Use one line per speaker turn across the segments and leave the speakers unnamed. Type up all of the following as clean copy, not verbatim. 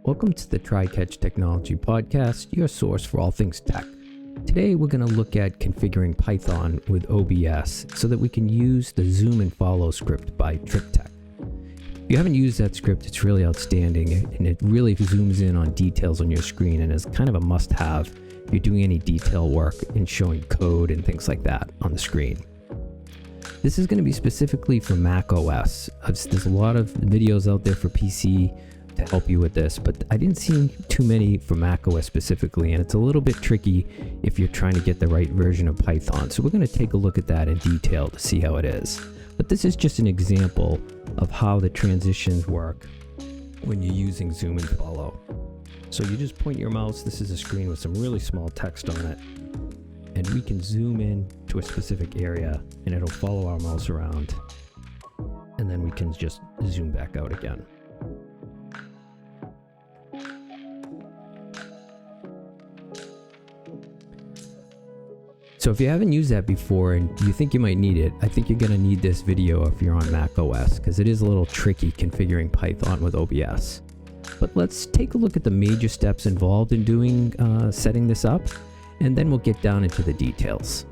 Welcome to the Try Catch Technology Podcast, your source for all things tech. Today we're going to look at configuring Python with OBS so that we can use the zoom and follow script by TripTech. If you haven't used that script, it's really outstanding and it really zooms in on details on your screen and is kind of a must-have if you're doing any detail work and showing code and things like that on the screen. This is going to be specifically for macOS. There's a lot of videos out there for PC to help you with this, but I didn't see too many for macOS specifically, and it's a little bit tricky if you're trying to get the right version of Python. So we're going to take a look at that in detail to see how it is. But this is just an example of how the transitions work when you're using zoom and follow. So you just point your mouse. This is a screen with some really small text on it, and we can zoom in to a specific area and it'll follow our mouse around, and then we can just zoom back out again. So if you haven't used that before and you think you might need it, I think you're going to need this video if you're on macOS, because it is a little tricky configuring Python with OBS. But let's take a look at the major steps involved in doing setting this up, and then we'll get down into the details.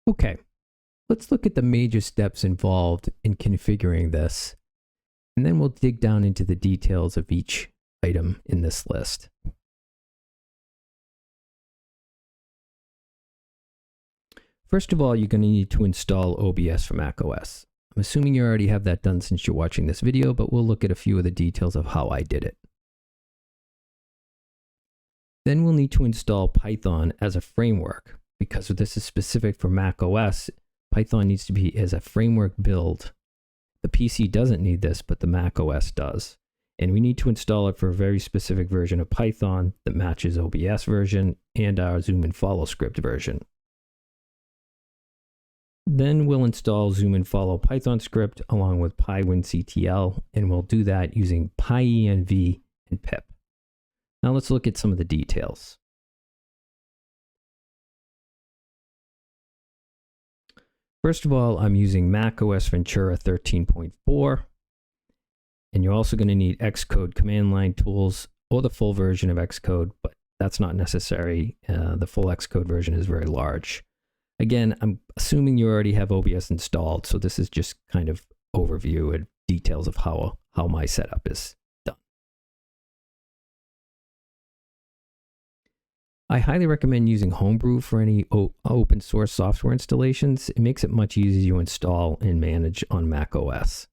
Okay, let's look at the major steps involved in configuring this, and then we'll dig down into the details of each item in this list. First of all, you're going to need to install OBS for macOS. I'm assuming you already have that done since you're watching this video, but we'll look at a few of the details of how I did it. Then we'll need to install Python as a framework. Because this is specific for macOS, Python needs to be as a framework build. The PC doesn't need this, but the macOS does. And we need to install it for a very specific version of Python that matches OBS version and our zoom and follow script version. Then we'll install zoom and follow Python script along with PyWinCtl, and we'll do that using pyenv and pip. Now let's look at some of the details. First of all, I'm using macOS Ventura 13.4, and you're also going to need Xcode command line tools or the full version of Xcode, but that's not necessary. The full Xcode version is very large. Again, I'm assuming you already have OBS installed, so this is just kind of overview and details of how my setup is done. I highly recommend using Homebrew for any open source software installations. It makes it much easier to install and manage on macOS.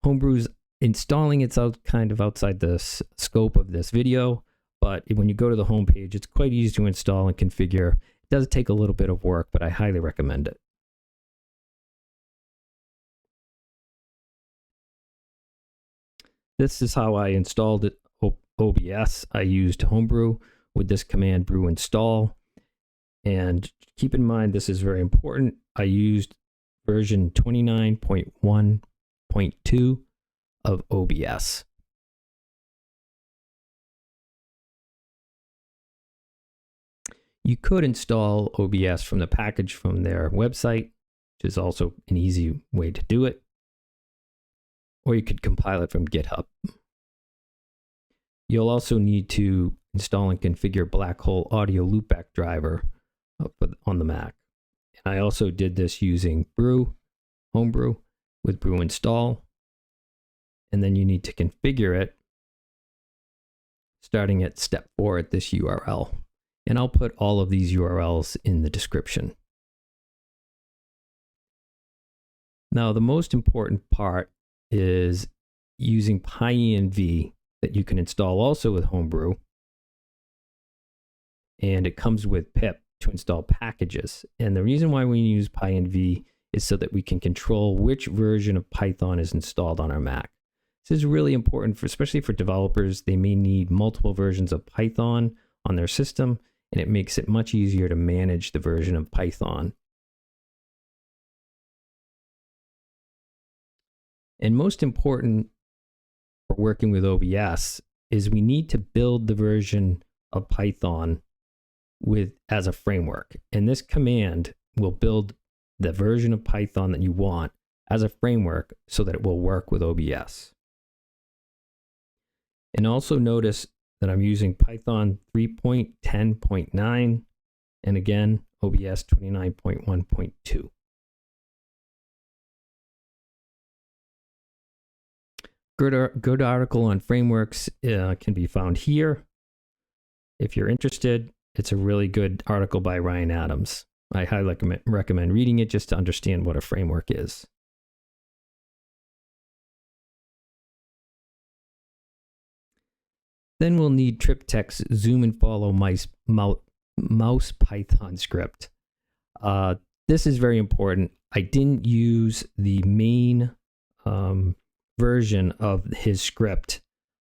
Homebrew's installing, it's kind of outside the scope of this video, but when you go to the home page, it's quite easy to install and configure. It does take a little bit of work, but I highly recommend it. This is how I installed it. OBS, I used Homebrew with this command brew install, and keep in mind this is very important. I used version 29.1.2 of OBS. You could install OBS from the package from their website, which is also an easy way to do it, or you could compile it from GitHub. You'll also need to install and configure Black Hole Audio Loopback driver on the Mac. And I also did this using Homebrew with brew install. And then you need to configure it starting at step 4 at this URL. And I'll put all of these URLs in the description. Now, the most important part is using pyenv that you can install also with Homebrew. And it comes with pip to install packages. And the reason why we use pyenv is so that we can control which version of Python is installed on our Mac. This is really important, especially for developers. They may need multiple versions of Python on their system, and it makes it much easier to manage the version of Python. And most important for working with OBS is we need to build the version of Python as a framework. And this command will build the version of Python that you want as a framework so that it will work with OBS. And also notice that I'm using Python 3.10.9 and again, OBS 29.1.2. Good article on frameworks can be found here. If you're interested, it's a really good article by Ryan Adams. I highly recommend reading it just to understand what a framework is. Then we'll need triptychs zoom and follow mouse Python script. This is very important. I didn't use the main version of his script.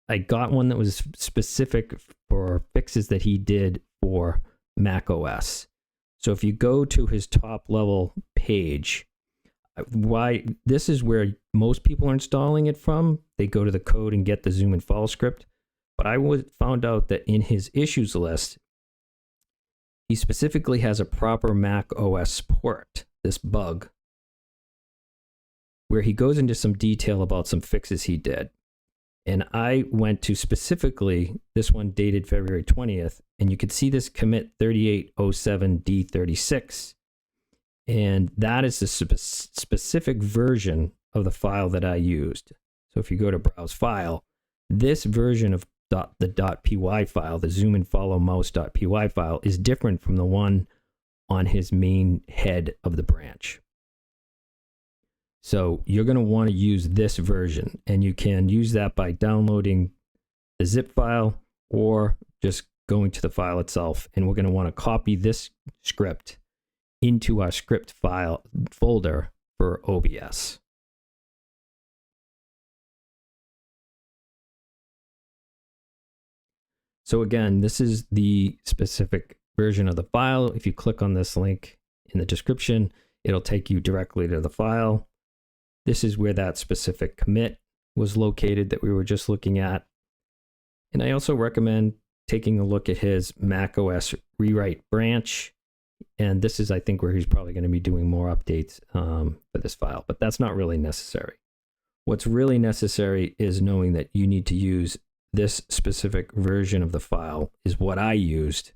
I got one that was specific for fixes that he did for macOS. So if you go to his top level page, this is where most people are installing it from. They go to the code and get the zoom and follow script. But I found out that in his issues list, he specifically has a proper macOS support, this bug, where he goes into some detail about some fixes he did. And I went to specifically this one dated February 20th, and you could see this commit 3807D36. And that is the specific version of the file that I used. So if you go to browse file, this version of the .py file, the zoom and follow mouse.py file, is different from the one on his main head of the branch. So you're going to want to use this version, and you can use that by downloading the zip file or just going to the file itself. And we're going to want to copy this script into our script file folder for OBS. So again, this is the specific version of the file. If you click on this link in the description, it'll take you directly to the file. This is where that specific commit was located that we were just looking at. And I also recommend taking a look at his macOS rewrite branch. And this is, I think, where he's probably going to be doing more updates for this file, but that's not really necessary. What's really necessary is knowing that you need to use this specific version of the file is what I used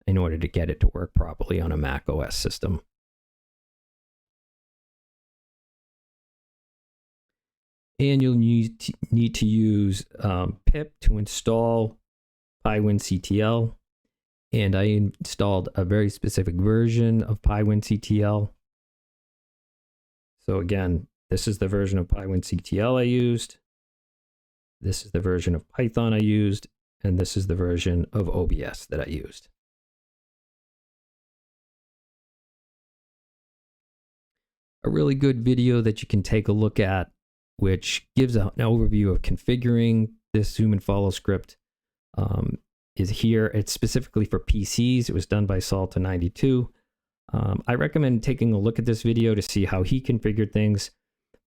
in order to get it to work properly on a macOS system. And you'll need to use pip to install PyWinCtl. And I installed a very specific version of PyWinCtl. So again, this is the version of PyWinCtl I used. This is the version of Python I used. And this is the version of OBS that I used. A really good video that you can take a look at, which gives an overview of configuring this zoom and follow script, is here. It's specifically for PCs. It was done by Salta92. I recommend taking a look at this video to see how he configured things,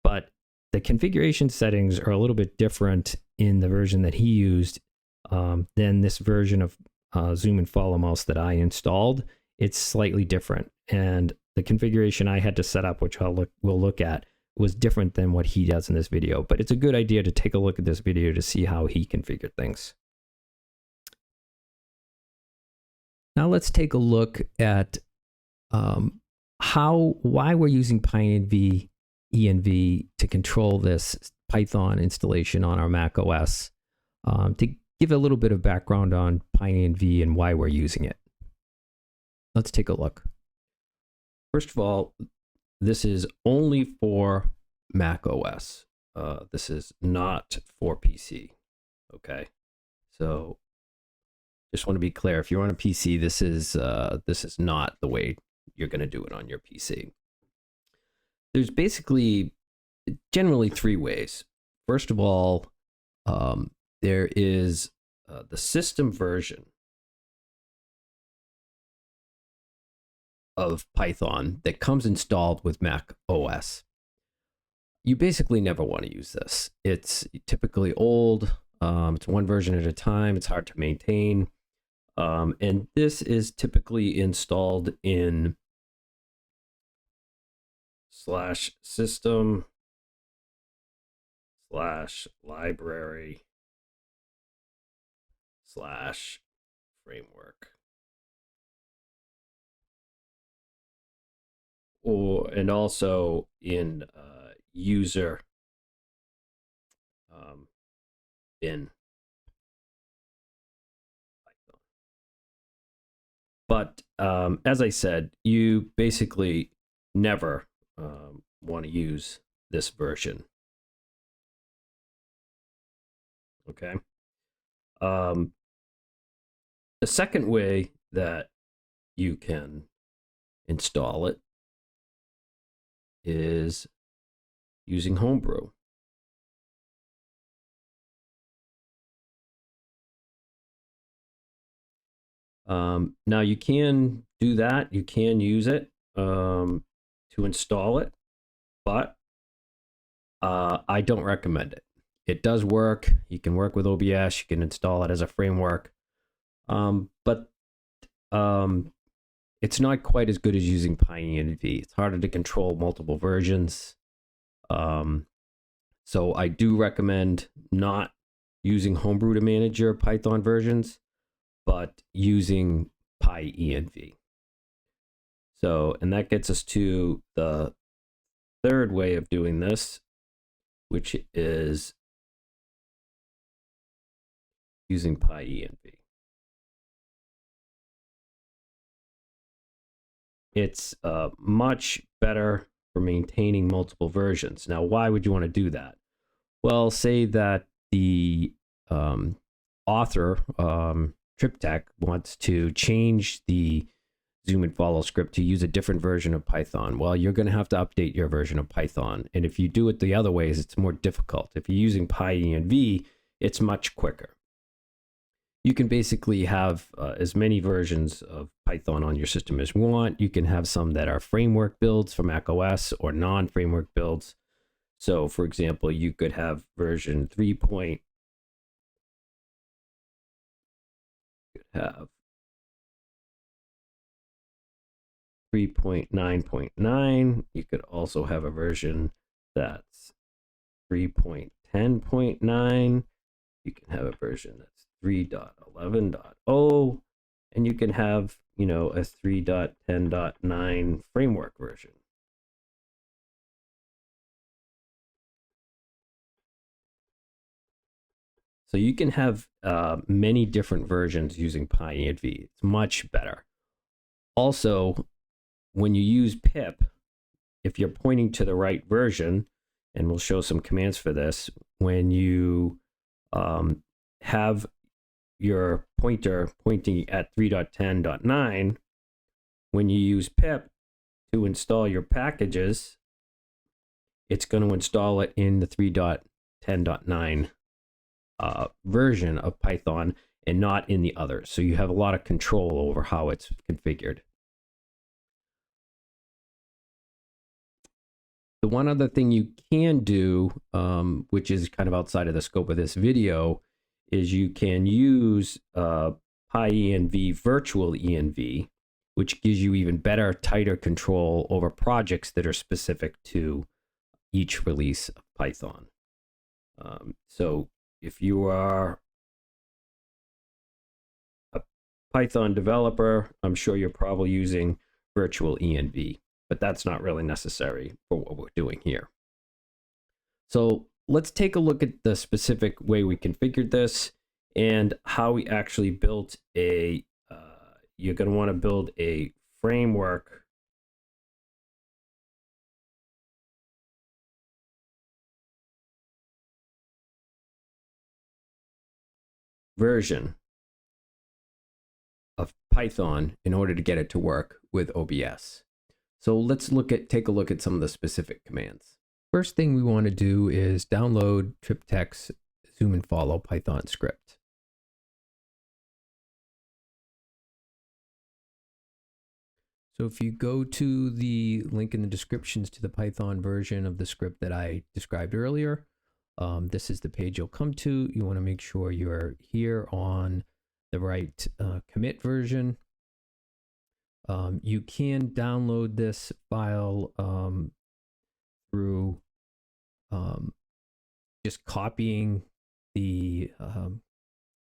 but the configuration settings are a little bit different in the version that he used than this version of zoom and follow mouse that I installed. It's slightly different, and the configuration I had to set up, which we'll look at, was different than what he does in this video. But it's a good idea to take a look at this video to see how he configured things. Now let's take a look at why we're using pyenv env to control this Python installation on our macOS. To give a little bit of background on pyenv and why we're using it. Let's take a look. First of all, this is only for macOS. This is not for PC. Okay, so Just want to be clear. If you're on a PC, this is not the way you're going to do it on your PC. There's basically generally three ways. First of all, there is the system version of Python that comes installed with Mac OS. You basically never want to use this. It's typically old. It's one version at a time. It's hard to maintain. And this is typically installed in /system/library/framework. And also in user bin. But as I said, you basically never want to use this version. Okay. The second way that you can install it is using Homebrew. Now you can do that. You can use it to install it, but I don't recommend it. It does work. You can work with OBS. You can install it as a framework, but it's not quite as good as using pyenv. It's harder to control multiple versions. So I do recommend not using Homebrew to manage your Python versions, but using pyenv. So, and that gets us to the third way of doing this, which is using pyenv. It's much better for maintaining multiple versions. Now, why would you want to do that? Well, say that the author, TripTech, wants to change the zoom and follow script to use a different version of Python. Well, you're going to have to update your version of Python. And if you do it the other ways, it's more difficult. If you're using pyenv, it's much quicker. You can basically have as many versions of Python on your system as you want. You can have some that are framework builds for macOS or non-framework builds. So, for example, you could have version 3.9.9. You could also have a version that's 3.10.9. You can have a version that's 3.11.0, and you can have, a 3.10.9 framework version. So you can have many different versions using pyenv. It's much better. Also, when you use pip, if you're pointing to the right version, and we'll show some commands for this, when you have your pointer pointing at 3.10.9, when you use pip to install your packages, it's going to install it in the 3.10.9 version of Python and not in the others. So you have a lot of control over how it's configured. The one other thing you can do, which is kind of outside of the scope of this video, is you can use pyenv virtual env, which gives you even better, tighter control over projects that are specific to each release of Python. So if you are a Python developer, I'm sure you're probably using virtual env, but that's not really necessary for what we're doing here. So let's take a look at the specific way we configured this and how we actually built a, you're going to want to build a framework version of Python in order to get it to work with OBS. So let's take a look at some of the specific commands. First thing we want to do is download TripTech's zoom and follow Python script. So if you go to the link in the descriptions to the Python version of the script that I described earlier, this is the page you'll come to. You want to make sure you're here on the right commit version. You can download this file through just copying the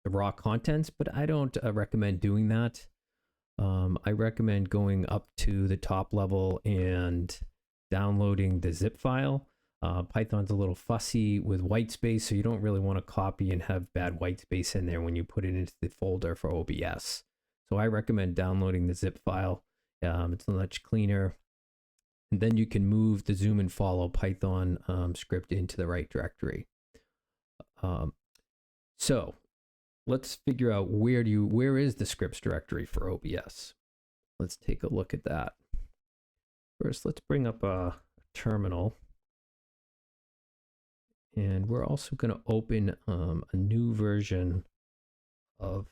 raw contents, but I don't recommend doing that. I recommend going up to the top level and downloading the zip file. Python's a little fussy with white space, so you don't really want to copy and have bad white space in there when you put it into the folder for OBS. So I recommend downloading the zip file. It's much cleaner. And then you can move the zoom and follow Python script into the right directory. So let's figure out where is the scripts directory for OBS. Let's take a look at that. First, let's bring up a terminal. And we're also going to open a new version of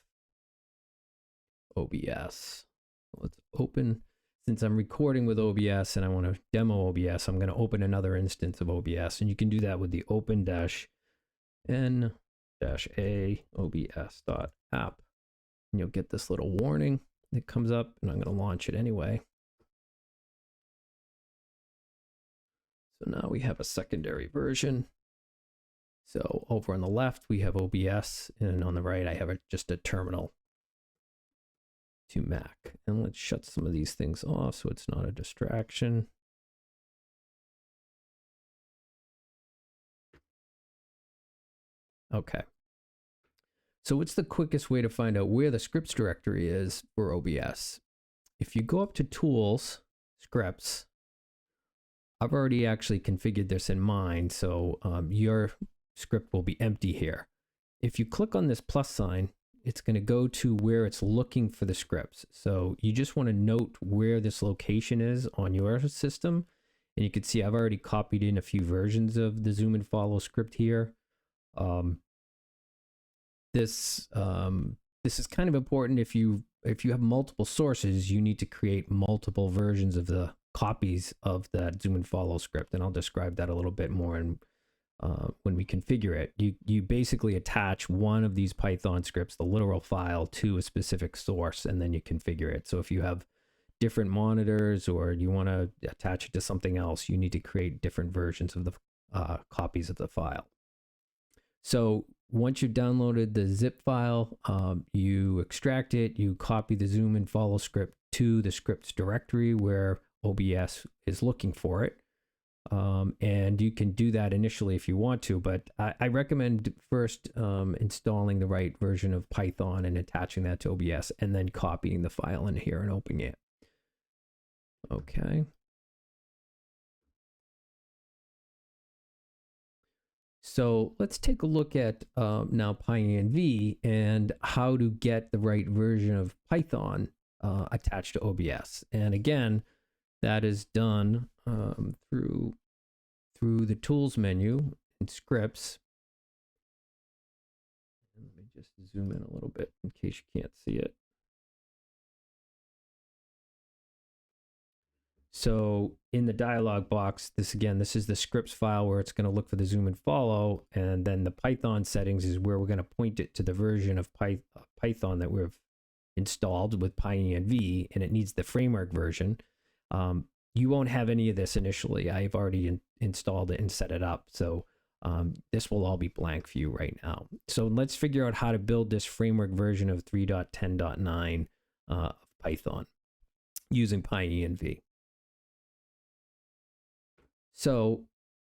OBS. Let's open, since I'm recording with OBS and I want to demo OBS, I'm going to open another instance of OBS. And you can do that with the open-n-a obs.app. And you'll get this little warning that comes up, and I'm going to launch it anyway. So now we have a secondary version. So over on the left, we have OBS, and on the right, I have just a terminal to Mac. And let's shut some of these things off so it's not a distraction. Okay. So what's the quickest way to find out where the scripts directory is for OBS? If you go up to Tools, Scripts, I've already actually configured this in mine, so your script will be empty here. If you click on this plus sign, it's going to go to where it's looking for the scripts. So you just want to note where this location is on your system. And you can see I've already copied in a few versions of the zoom and follow script here. This is kind of important. If you have multiple sources, you need to create multiple versions of the copies of that zoom and follow script. And I'll describe that a little bit more in when we configure it. You basically attach one of these Python scripts, the literal file, to a specific source, and then you configure it. So if you have different monitors or you want to attach it to something else, you need to create different versions of the copies of the file. So once you've downloaded the zip file, you extract it, you copy the zoom and follow script to the scripts directory where OBS is looking for it. And you can do that initially if you want to, but I recommend first installing the right version of Python and attaching that to OBS, and then copying the file in here and opening it. Okay. So let's take a look at now pyenv and how to get the right version of Python attached to OBS. And again, that is done through the tools menu and scripts. Let me just zoom in a little bit in case you can't see it. So in the dialog box, this is the scripts file where it's going to look for the zoom and follow, and then the Python settings is where we're going to point it to the version of Python that we've installed with pyenv, and it needs the framework version. You won't have any of this initially. I've already installed it and set it up. So this will all be blank for you right now. So let's figure out how to build this framework version of 3.10.9 of Python using pyenv. So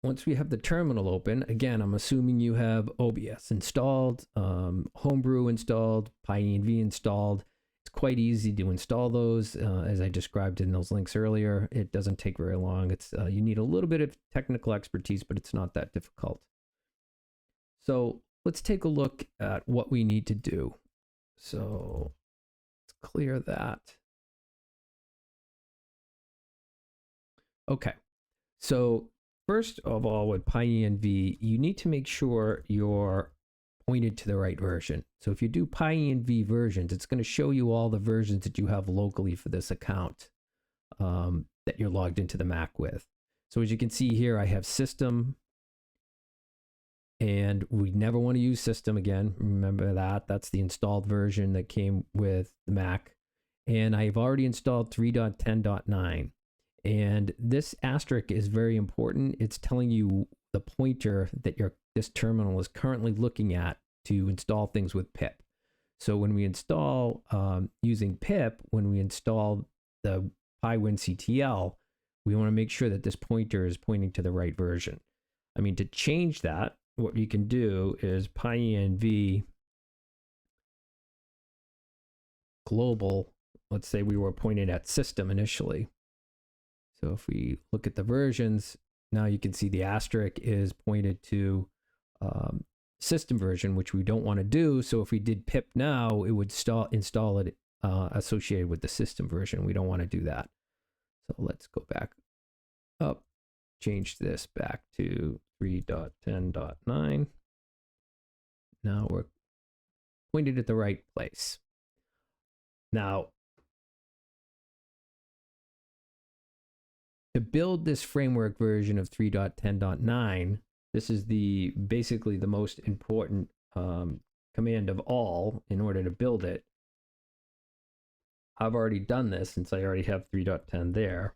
once we have the terminal open, again, I'm assuming you have OBS installed, Homebrew installed, pyenv installed. It's quite easy to install those, as I described in those links earlier. It doesn't take very long. It's you need a little bit of technical expertise, but it's not that difficult. So let's take a look at what we need to do. So let's clear that. Okay, so first of all, with pyenv, you need to make sure you're pointed to the right version. So if you do pyenv versions, it's going to show you all the versions that you have locally for this account that you're logged into the Mac with. So as you can see here, I have system, and we never want to use system again. Remember that. That's the installed version that came with the Mac. And I've already installed 3.10.9. And this asterisk is very important. It's telling you the pointer that this terminal is currently looking at to install things with pip. So when we install using pip, when we install the PyWinCtl, we want to make sure that this pointer is pointing to the right version. I mean, to change that, what you can do is pyenv global. Let's say we were pointed at system initially. So if we look at the versions, now you can see the asterisk is pointed to system version, which we don't want to do. So if we did pip now, it would install it associated with the system version. We don't want to do that. So let's go back up, change this back to 3.10.9. Now we're pointed at the right place. Now, to build this framework version of 3.10.9, this is basically the most important command of all in order to build it. I've already done this since I already have 3.10 there,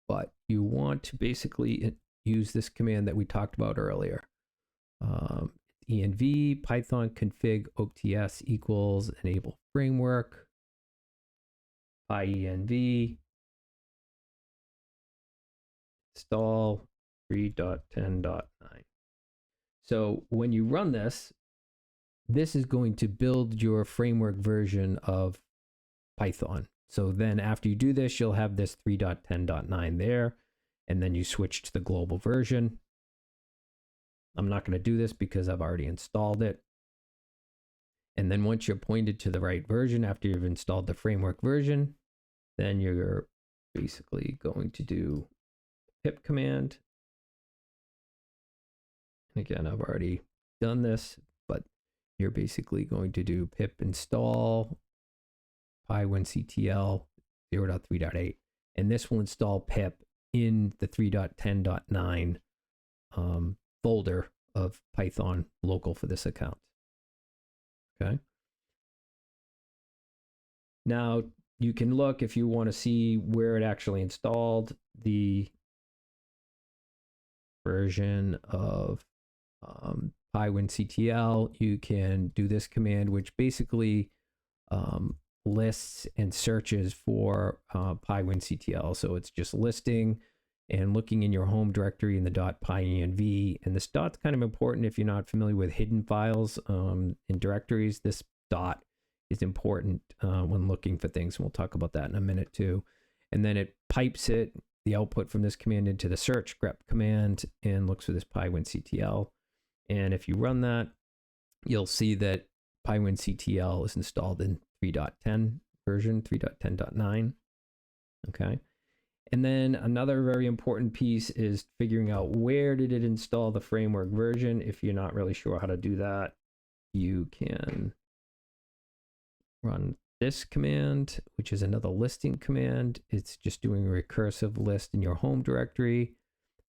but you want to basically use this command that we talked about earlier. env python config ots equals enable framework pyenv install 3.10.9. So when you run this, this is going to build your framework version of Python. So then after you do this, you'll have this 3.10.9 there, and then you switch to the global version. I'm not going to do this because I've already installed it. And then once you're pointed to the right version after you've installed the framework version, then you're basically going to do pip command. And again, I've already done this, but you're basically going to do pip install PyWinCtl 0.3.8, and this will install pip in the 3.10.9 folder of Python local for this account. Okay. Now you can look if you want to see where it actually installed the version of PyWinCtl. You can do this command, which basically lists and searches for PyWinCtl. So it's just listing and looking in your home directory in the .pyenv. And this dot's kind of important if you're not familiar with hidden files in directories. This dot is important when looking for things, and we'll talk about that in a minute too. And then it pipes the output from this command into the search grep command and looks for this PyWinCtl. And if you run that, you'll see that PyWinCtl is installed in 3.10 version, 3.10.9. Okay. And then another very important piece is figuring out where did it install the framework version. If you're not really sure how to do that, you can run this command, which is another listing command. It's just doing a recursive list in your home directory,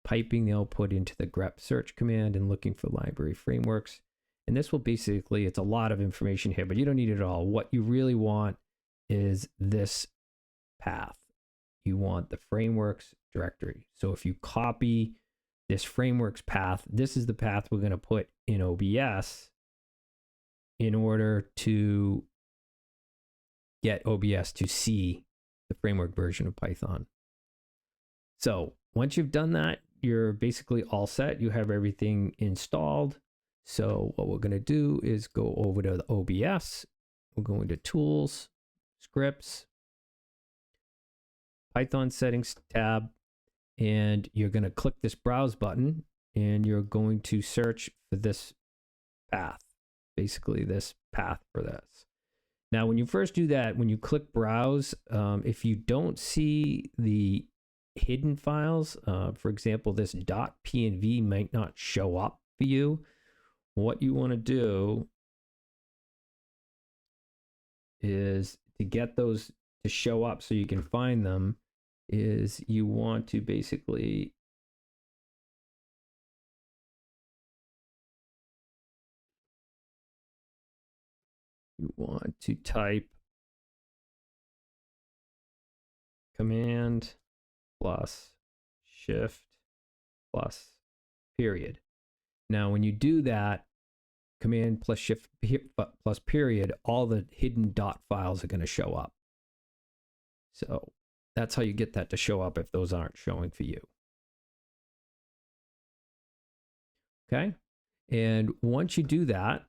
piping the output into the grep search command and looking for library frameworks. And this will basically, it's a lot of information here, but you don't need it all. What you really want is this path. You want the frameworks directory. So if you copy this frameworks path, this is the path we're going to put in OBS in order to get OBS to see the framework version of Python. So once you've done that, you're basically all set. You have everything installed. So what we're going to do is go over to the OBS. We're going to Tools, Scripts, Python Settings tab, and you're going to click this Browse button, and you're going to search for this path, basically this path for this. Now, when you first do that, when you click browse, if you don't see the hidden files, for example, this .pyenv might not show up for you. What you want to do is to get those to show up so you can find them, is you want to basically type command plus shift plus period. Now, when you do that, command plus shift plus period, all the hidden dot files are going to show up. So that's how you get that to show up if those aren't showing for you. Okay. And once you do that,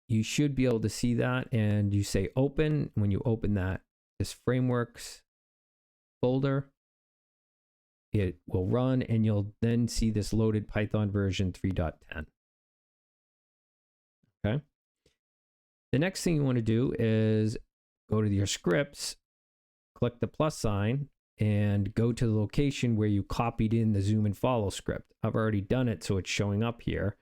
you should be able to see that, and you say open. When you open that, this frameworks folder, it will run, and you'll then see this loaded Python version 3.10. Okay. The next thing you want to do is go to your scripts, click the plus sign, and go to the location where you copied in the zoom and follow script. I've already done it, so it's showing up here.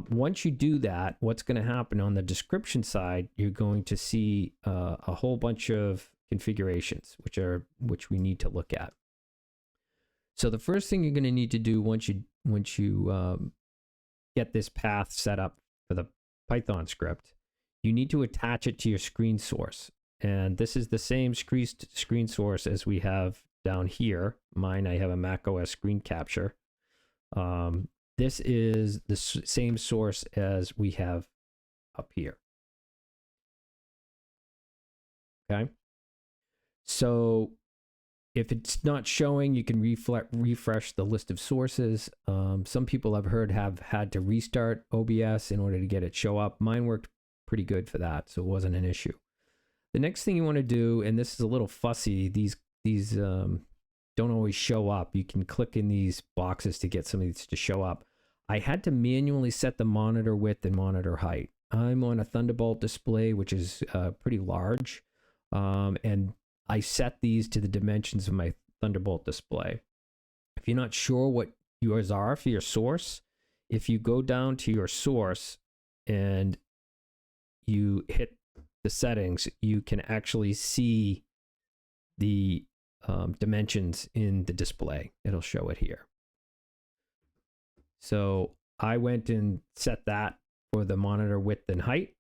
Once you do that, what's going to happen on the description side, you're going to see a whole bunch of configurations, which we need to look at. So the first thing you're going to need to do once you get this path set up for the Python script, you need to attach it to your screen source. And this is the same screen source as we have down here. Mine, I have a macOS screen capture. This is the same source as we have up here. Okay. So if it's not showing, you can refresh the list of sources. Some people I've heard have had to restart OBS in order to get it show up. Mine worked pretty good for that, so it wasn't an issue. The next thing you want to do, and this is a little fussy, these don't always show up. You can click in these boxes to get some of these to show up. I had to manually set the monitor width and monitor height. I'm on a Thunderbolt display, which is pretty large, and I set these to the dimensions of my Thunderbolt display. If you're not sure what yours are for your source, if you go down to your source and you hit the settings, you can actually see the dimensions in the display. It'll show it here. So I went and set that for the monitor width and height.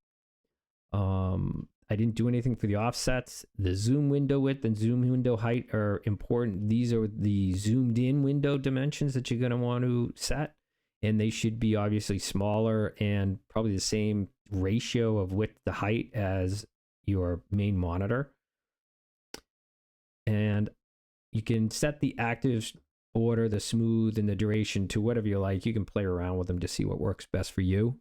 I didn't do anything for the offsets. The zoom window width and zoom window height are important. These are the zoomed in window dimensions that you're going to want to set, and they should be obviously smaller and probably the same ratio of width to height as your main monitor. And you can set the active order, the smooth, and the duration to whatever you like. You can play around with them to see what works best for you.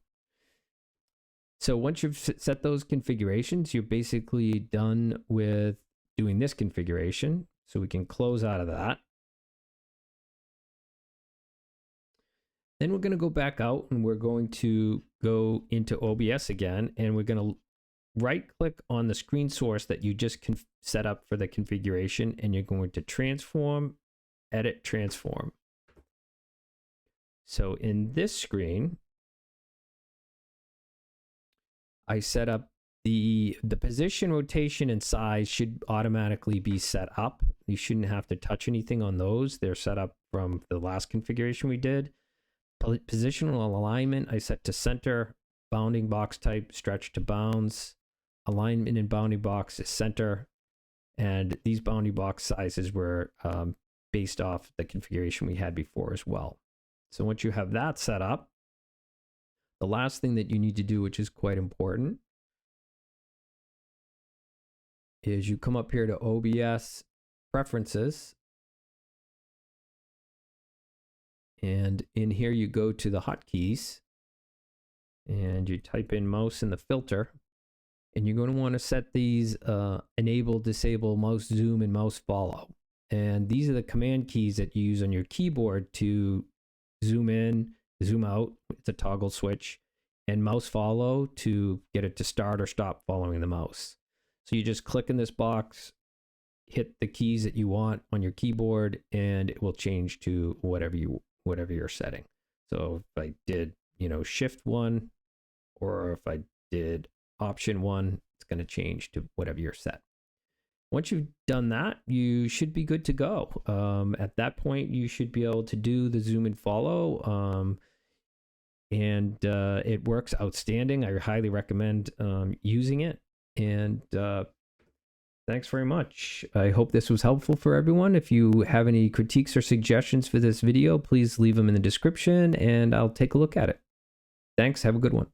So once you've set those configurations, you're basically done with doing this configuration. So we can close out of that. Then we're going to go back out, and we're going to go into OBS again, and we're going to right click on the screen source that you just set up for the configuration, and you're going to transform, edit, transform. So in this screen, I set up the position, rotation, and size should automatically be set up. You shouldn't have to touch anything on those. They're set up from the last configuration we did. Positional alignment, I set to center. Bounding box type, stretch to bounds. Alignment in bounding box is center. And these bounding box sizes were based off the configuration we had before as well. So once you have that set up, the last thing that you need to do, which is quite important, is you come up here to OBS Preferences. And in here you go to the hotkeys and you type in mouse in the filter, and you're going to want to set these enable, disable, mouse zoom, and mouse follow. And these are the command keys that you use on your keyboard to zoom in, zoom out. It's a toggle switch. and mouse follow to get it to start or stop following the mouse. So you just click in this box, hit the keys that you want on your keyboard, and it will change to whatever you're setting. So if I did, shift 1, or if I did option 1, it's going to change to whatever you're set. Once you've done that, you should be good to go. At that point, you should be able to do the zoom and follow, and it works outstanding. I highly recommend using it. And thanks very much. I hope this was helpful for everyone. If you have any critiques or suggestions for this video, please leave them in the description and I'll take a look at it. Thanks. Have a good one.